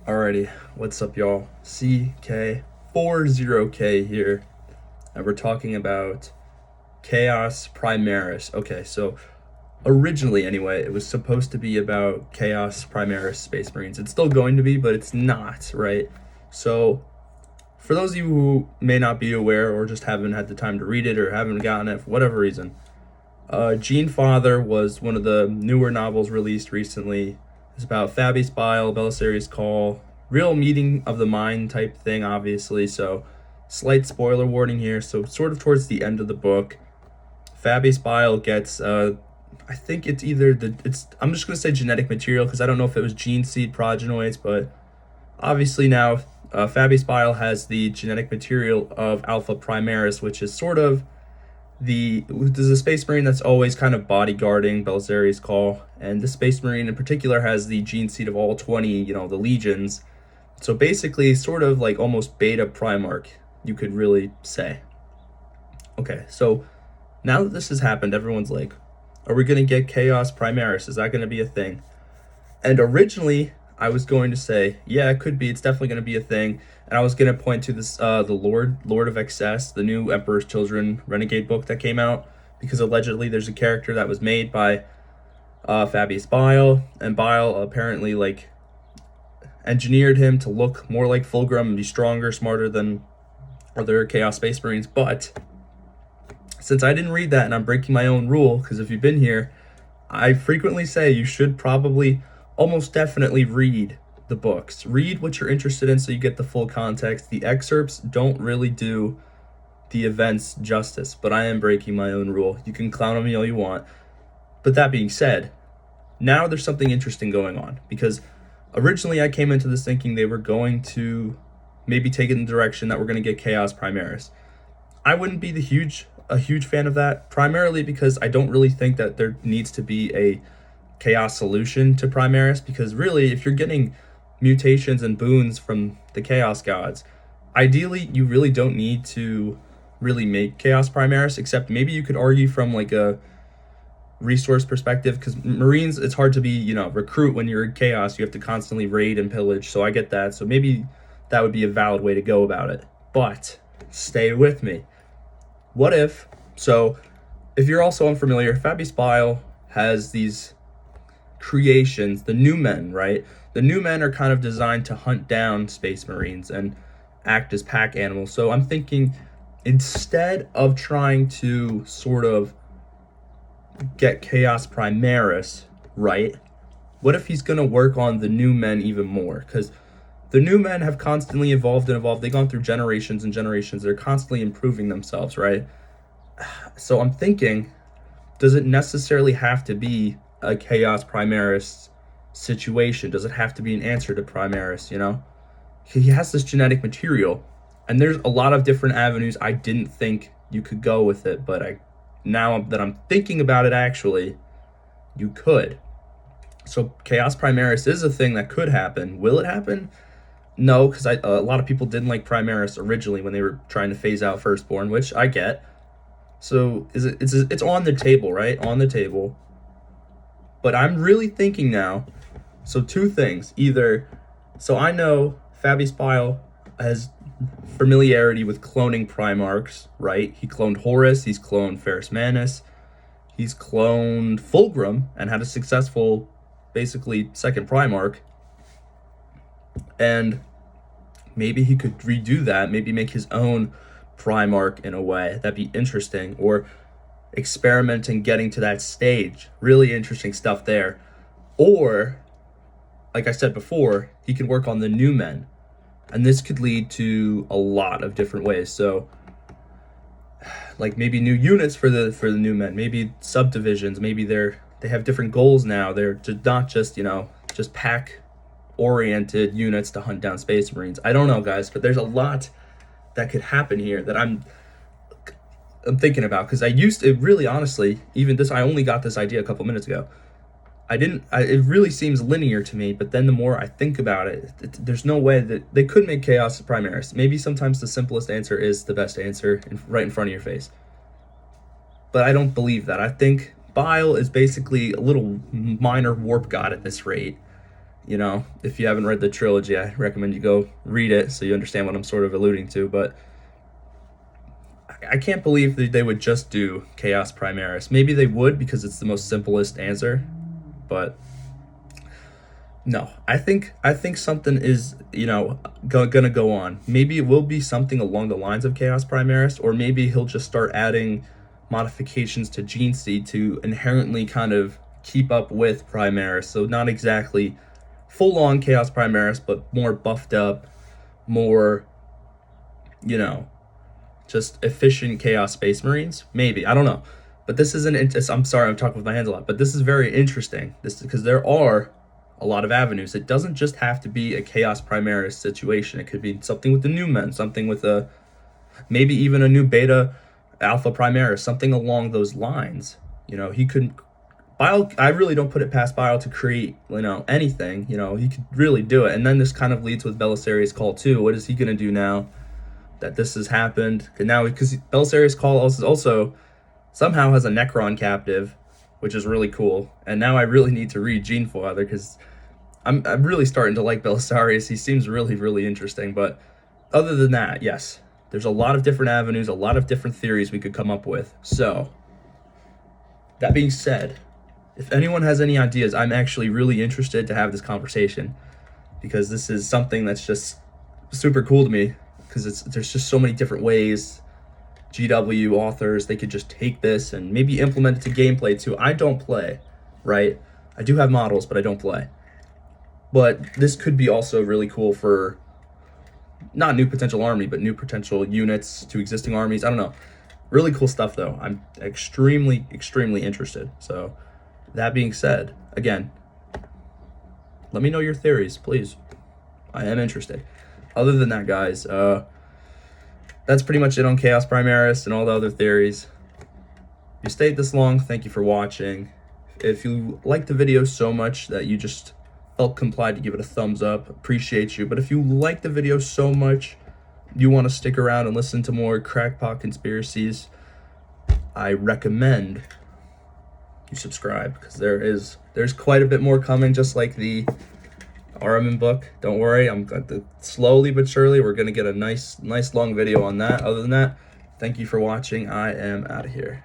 Alrighty, what's up, y'all? CK40K here, and we're talking about Chaos Primaris. Okay, so originally, anyway, it was supposed to be about Chaos Primaris Space Marines. It's still going to be, but it's not, right? So, for those of you who may not be aware or just haven't had the time to read it or haven't gotten it for whatever reason, Gene Father was one of the newer novels released recently. It's about Fabius Bile, Belisarius Call, real meeting of the mind type thing, obviously. So, slight spoiler warning here. So, sort of towards the end of the book, Fabius Bile gets, I think it's either I'm just gonna say genetic material because I don't know if it was gene seed progenoids, but obviously now Fabius Bile has the genetic material of Alpha Primaris, which is sort of there's a Space Marine that's always kind of bodyguarding Belisarius Call, and the Space Marine in particular has the gene seed of all 20, the legions. So basically, sort of like almost beta Primarch, you could really say. Okay, so now that this has happened, everyone's like, are we going to get Chaos Primaris? Is that going to be a thing? And originally, I was going to say, yeah, it could be. It's definitely going to be a thing. And I was going to point to this, the Lord of Excess, the new Emperor's Children Renegade book that came out, because allegedly there's a character that was made by Fabius Bile, and Bile apparently engineered him to look more like Fulgrim and be stronger, smarter than other Chaos Space Marines. But since I didn't read that and I'm breaking my own rule, because if you've been here, I frequently say you should probably almost definitely read the books. Read what you're interested in so you get the full context. The excerpts don't really do the events justice, but I am breaking my own rule. You can clown on me all you want. But that being said, now there's something interesting going on, because originally I came into this thinking they were going to maybe take it in the direction that we're going to get Chaos Primaris. I wouldn't be a huge fan of that, primarily because I don't really think that there needs to be a Chaos solution to Primaris, because really, if you're getting mutations and boons from the Chaos gods, ideally you really don't need to really make Chaos Primaris, except maybe you could argue from like a resource perspective, because Marines, it's hard to be, recruit when you're in Chaos. You have to constantly raid and pillage, so I get that. So maybe that would be a valid way to go about it. But stay with me. What if, if you're also unfamiliar, Fabius Bile has these creations, the new men, right? The new men are kind of designed to hunt down Space Marines and act as pack animals. So I'm thinking, instead of trying to sort of get Chaos Primaris, right? What if he's going to work on the new men even more? Because the new men have constantly evolved and evolved. They've gone through generations and generations. They're constantly improving themselves, right? So I'm thinking, does it necessarily have to be a Chaos Primaris situation? Does it have to be an answer to Primaris, He has this genetic material, and there's a lot of different avenues I didn't think you could go with it, but now that I'm thinking about it, actually, you could. So Chaos Primaris is a thing that could happen. Will it happen? No, because a lot of people didn't like Primaris originally when they were trying to phase out Firstborn, which I get. So it's on the table, right? On the table. But I'm really thinking now, so two things. So I know Fabius Bile has familiarity with cloning Primarchs, right? He cloned Horus, he's cloned Ferrus Manus, he's cloned Fulgrim, and had a successful, basically, second Primarch. And maybe he could redo that, maybe make his own Primarch in a way. That'd be interesting. Or experimenting getting to that stage. Really interesting stuff there. Or, like I said before, he can work on the new men. And this could lead to a lot of different ways. So, like maybe new units for the new men, maybe subdivisions, maybe they have different goals now. They're not just, just pack oriented units to hunt down Space Marines. I don't know, guys, but there's a lot that could happen here that I'm thinking about, because really honestly, I only got this idea a couple minutes ago. It really seems linear to me, but then the more I think about it, there's no way that they could make Chaos Primaris. Maybe sometimes the simplest answer is the best answer right in front of your face. But I don't believe that. I think Bile is basically a little minor warp god at this rate. You know, if you haven't read the trilogy, I recommend you go read it so you understand what I'm sort of alluding to. But I can't believe that they would just do Chaos Primaris. Maybe they would because it's the most simplest answer, but no. I think something is, you know, gonna go on. Maybe it will be something along the lines of Chaos Primaris, or maybe he'll just start adding modifications to Gene Seed to inherently kind of keep up with Primaris. So not exactly full on Chaos Primaris, but more buffed up, more, you know, just efficient Chaos Space Marines. Maybe, I don't know. But this isn't. I'm sorry, I'm talking with my hands a lot. But this is very interesting. This because there are a lot of avenues. It doesn't just have to be a Chaos Primaris situation. It could be something with the new men, something with a maybe even a new Beta Alpha Primaris, something along those lines. You know, he could. Bile, I really don't put it past Bile to create, you know, anything. You know, he could really do it. And then this kind of leads with Belisarius Call 2. What is he going to do now that this has happened? And now, because Belisarius Call also somehow has a Necron captive, which is really cool. And now I really need to read Gene Father because I'm really starting to like Belisarius. He seems really, really interesting. But other than that, yes, there's a lot of different avenues, a lot of different theories we could come up with. So, that being said, if anyone has any ideas, I'm actually really interested to have this conversation because this is something that's just super cool to me because there's just so many different ways GW authors, they could just take this and maybe implement it to gameplay too. I don't play, right? I do have models, but I don't play. But this could be also really cool for not new potential army, but new potential units to existing armies. I don't know. Really cool stuff though. I'm extremely, extremely interested. So that being said, again, let me know your theories, please. I am interested. Other than that, guys, that's pretty much it on Chaos Primaris and all the other theories. If you stayed this long, thank you for watching. If you liked the video so much that you just felt complied to give it a thumbs up, appreciate you. But if you like the video so much you want to stick around and listen to more crackpot conspiracies, I recommend you subscribe because there's quite a bit more coming, just like the Araman book. Don't worry, I'm going to slowly but surely we're going to get a nice long video on that. Other than that, thank you for watching. I am out of here.